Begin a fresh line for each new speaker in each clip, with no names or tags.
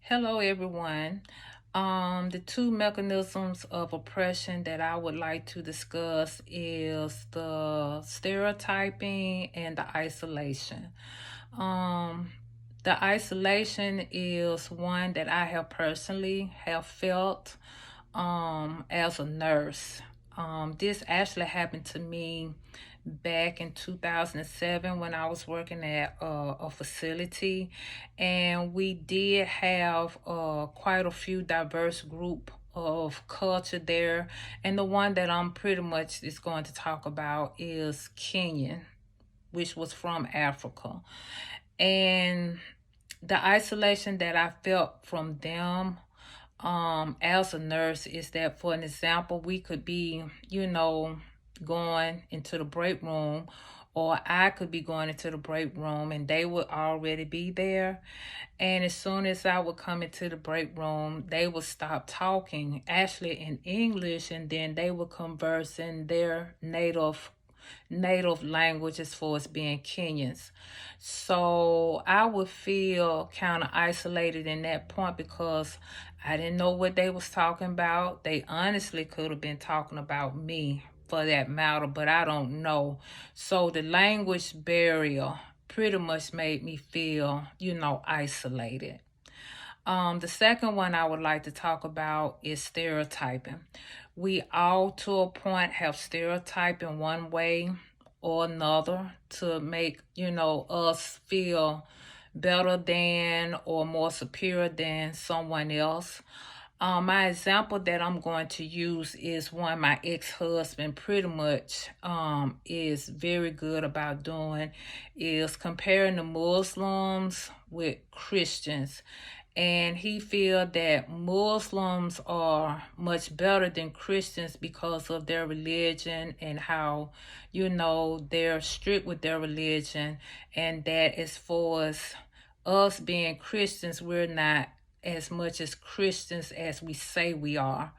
Hello, everyone. The two mechanisms of oppression that I would like to discuss is the stereotyping and the isolation. Um, the isolation is one that I have personally have felt as a nurse. This actually happened to me back in 2007 when I was working at a facility, and we did have quite a few diverse group of culture there, and the one that I'm pretty much is going to talk about is Kenyan, which was from Africa. And the isolation that I felt from them as a nurse is that, for an example, we could be, going into the break room, or I could be going into the break room and they would already be there. And as soon as I would come into the break room, they would stop talking, actually in English, and then they would converse in their native language as far as being Kenyans. So I would feel kind of isolated in that point because I didn't know what they was talking about. They honestly could have been talking about me for that matter, but I don't know. So the language barrier pretty much made me feel, isolated. The second one I would like to talk about is stereotyping. We all, to a point, have stereotyped in one way or another to make, us feel better than or more superior than someone else. My example that I'm going to use is one my ex-husband pretty much is very good about doing, is comparing the Muslims with Christians. And he feel that Muslims are much better than Christians because of their religion and how, they're strict with their religion, and that as far as us being Christians, we're not as much as Christians as we say we are.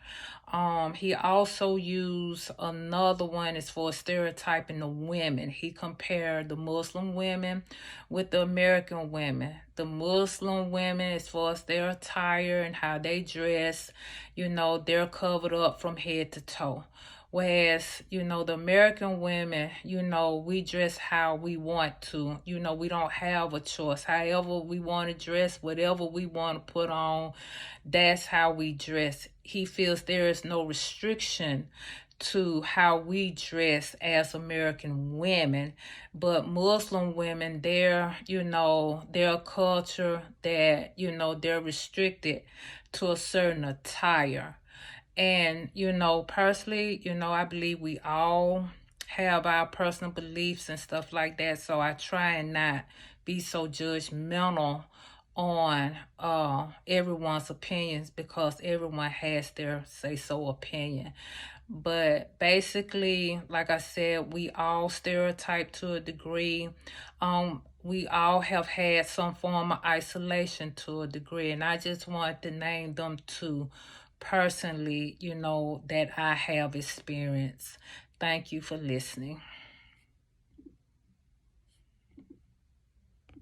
He also used another one as for stereotyping the women. He compared the Muslim women with the American women. The Muslim women, as far as their attire and how they dress, they're covered up from head to toe. Whereas, the American women, we dress how we want to. We don't have a choice. However we want to dress, whatever we want to put on, that's how we dress. He feels there is no restriction to how we dress as American women. But Muslim women, their culture that, they're restricted to a certain attire. And, personally, I believe we all have our personal beliefs and stuff like that. So I try and not be so judgmental on everyone's opinions because everyone has their say so opinion. But basically, like I said, we all stereotype to a degree. We all have had some form of isolation to a degree, and I just wanted to name them two personally, that I have experienced. Thank you for listening.